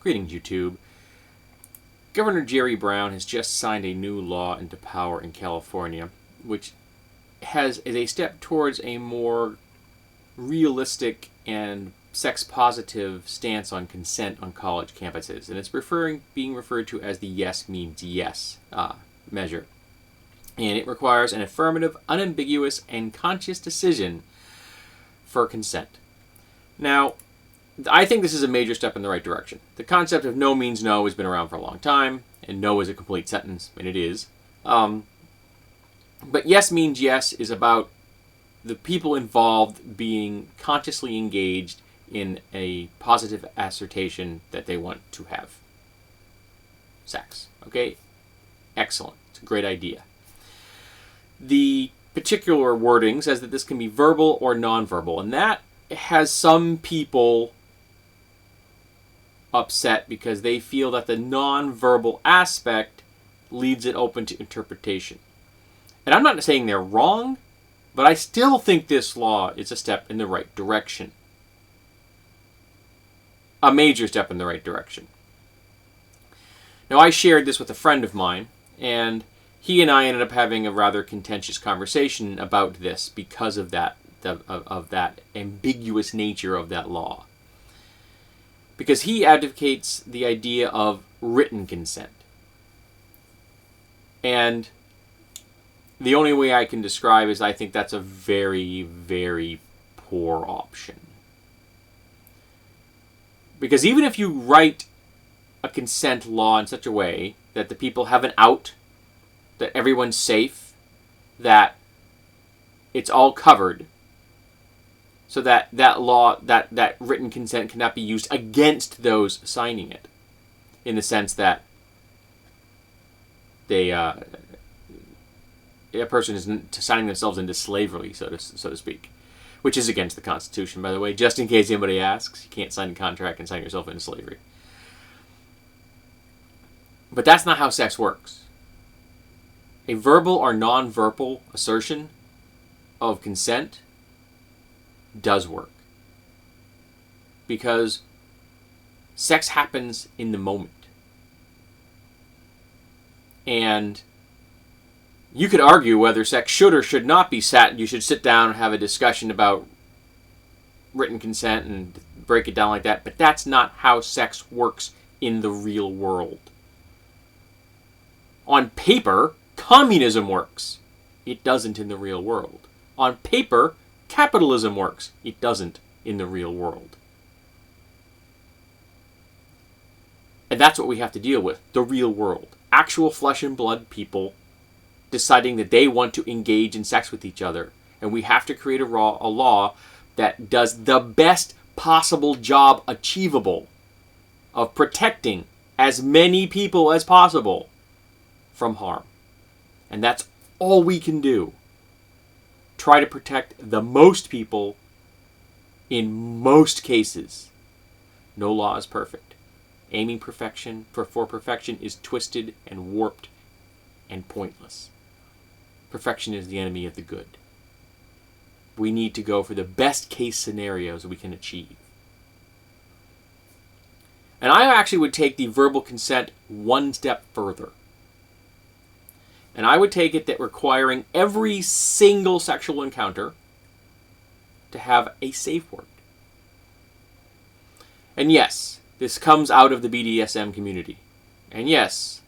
Greetings, YouTube. Governor Jerry Brown has just signed a new law into power in California, which is a step towards a more realistic and sex-positive stance on consent on college campuses. And it's being referred to as the yes means yes measure. And it requires an affirmative, unambiguous, and conscious decision for consent. Now, I think this is a major step in the right direction. The concept of no means no has been around for a long time, and no is a complete sentence, and it is. But yes means yes is about the people involved being consciously engaged in a positive assertion that they want to have sex. Okay? Excellent. It's a great idea. The particular wording says that this can be verbal or nonverbal, and that has some people upset because they feel that the nonverbal aspect leaves it open to interpretation. And I'm not saying they're wrong, but I still think this law is a step in the right direction. A major step in the right direction. Now, I shared this with a friend of mine, and he and I ended up having a rather contentious conversation about this because of that ambiguous nature of that law. Because he advocates the idea of written consent. And the only way I can describe is I think that's a very, very poor option. Because even if you write a consent law in such a way that the people have an out, that everyone's safe, that it's all covered, so that law, that written consent cannot be used against those signing it, in the sense that a person is signing themselves into slavery, so to speak, which is against the Constitution, by the way. Just in case anybody asks, you can't sign a contract and sign yourself into slavery. But that's not how sex works. A verbal or non-verbal assertion of consent does work. Because sex happens in the moment. And you could argue whether sex should or should not be you should sit down and have a discussion about written consent and break it down like that, but that's not how sex works in the real world. On paper, communism works. It doesn't in the real world. On paper, capitalism works. It doesn't in the real world. And that's what we have to deal with, the real world. Actual flesh and blood people deciding that they want to engage in sex with each other. And we have to create a law that does the best possible job achievable of protecting as many people as possible from harm. And that's all we can do. Try to protect the most people in most cases. No law is perfect. Aiming perfection for perfection is twisted and warped and pointless. Perfection is the enemy of the good. We need to go for the best case scenarios we can achieve. And I actually would take the verbal consent one step further. And I would take it that requiring every single sexual encounter to have a safe word. And yes, this comes out of the BDSM community. And yes,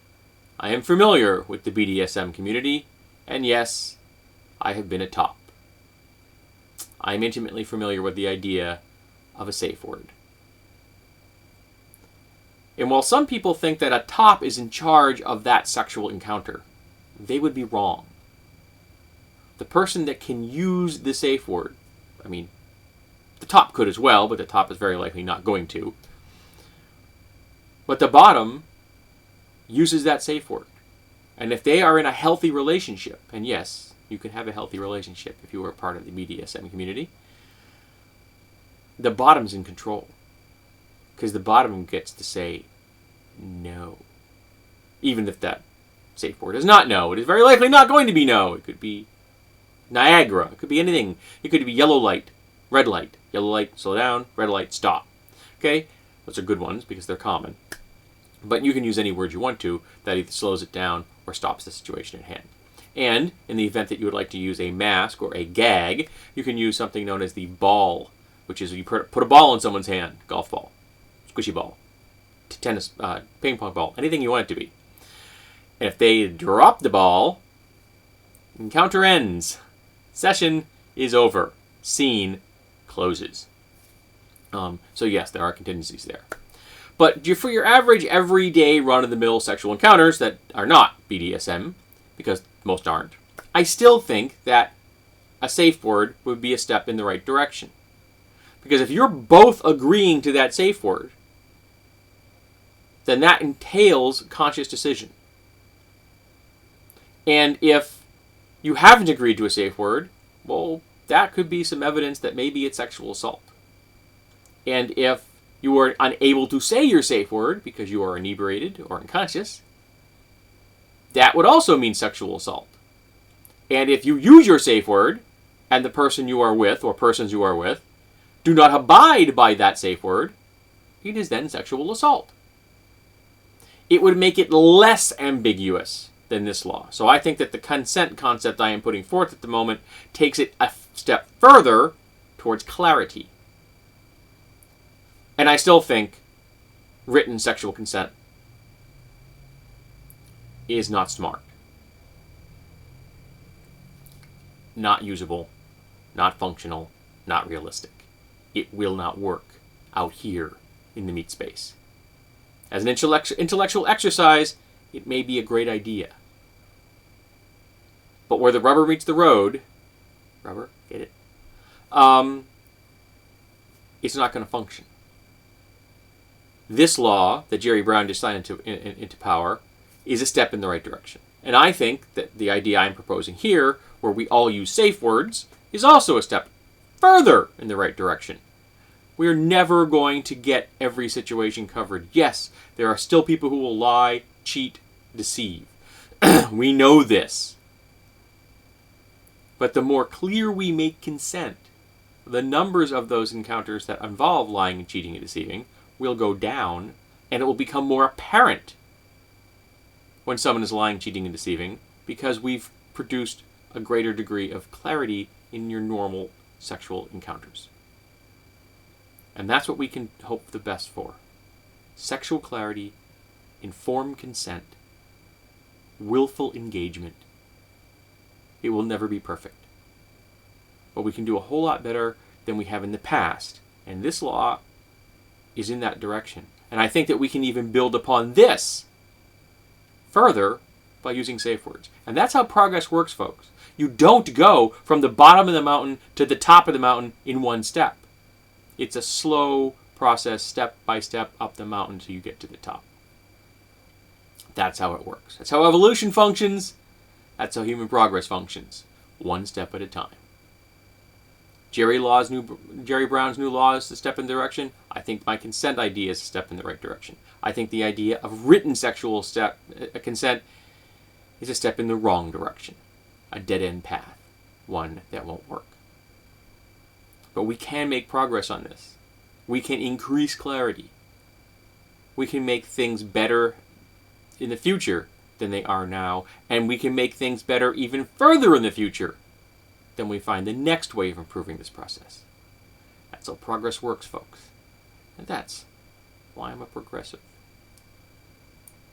I am familiar with the BDSM community. And yes, I have been a top. I am intimately familiar with the idea of a safe word. And while some people think that a top is in charge of that sexual encounter, they would be wrong. The person that can use the safe word, I mean, the top could as well, but the top is very likely not going to. But the bottom uses that safe word. And if they are in a healthy relationship, and yes, you can have a healthy relationship if you are part of the BDSM community, the bottom's in control. Because the bottom gets to say no. Even if that safe word is not no. It is very likely not going to be no. It could be Niagara. It could be anything. It could be yellow light, red light. Yellow light, slow down. Red light, stop. Okay? Those are good ones because they're common. But you can use any word you want to that either slows it down or stops the situation at hand. And in the event that you would like to use a mask or a gag, you can use something known as the ball, which is you put a ball in someone's hand, golf ball, squishy ball, tennis, ping pong ball, anything you want it to be. And if they drop the ball, encounter ends. Session is over. Scene closes. So yes, there are contingencies there. But for your average, everyday, run-of-the-mill sexual encounters that are not BDSM, because most aren't, I still think that a safe word would be a step in the right direction. Because if you're both agreeing to that safe word, then that entails conscious decision. And if you haven't agreed to a safe word, well, that could be some evidence that maybe it's sexual assault. And if you are unable to say your safe word because you are inebriated or unconscious, that would also mean sexual assault. And if you use your safe word and the person you are with or persons you are with do not abide by that safe word, it is then sexual assault. It would make it less ambiguous than this law. So I think that the consent concept I am putting forth at the moment takes it a step further towards clarity. And I still think written sexual consent is not smart, not usable, not functional, not realistic. It will not work out here in the meat space. As an intellectual exercise, it may be a great idea. But where the rubber meets the road, rubber, get it? It's not going to function. This law that Jerry Brown just signed into power is a step in the right direction. And I think that the idea I'm proposing here, where we all use safe words, is also a step further in the right direction. We're never going to get every situation covered. Yes, there are still people who will lie, cheat, deceive. We know this. But the more clear we make consent, the numbers of those encounters that involve lying and cheating and deceiving will go down, and it will become more apparent when someone is lying, cheating, and deceiving, because we've produced a greater degree of clarity in your normal sexual encounters. And that's what we can hope the best for. Sexual clarity, informed consent, willful engagement. It will never be perfect. But we can do a whole lot better than we have in the past. And this law is in that direction. And I think that we can even build upon this further by using safe words. And that's how progress works, folks. You don't go from the bottom of the mountain to the top of the mountain in one step. It's a slow process, step by step, up the mountain until you get to the top. That's how it works. That's how evolution functions. That's how human progress functions. One step at a time. Jerry Brown's new law is a step in the direction. I think my consent idea is a step in the right direction. I think the idea of written sexual consent is a step in the wrong direction. A dead-end path. One that won't work. But we can make progress on this. We can increase clarity. We can make things better in the future than they are now. And we can make things better even further in the future than we find the next way of improving this process. That's how progress works, folks. And that's why I'm a progressive.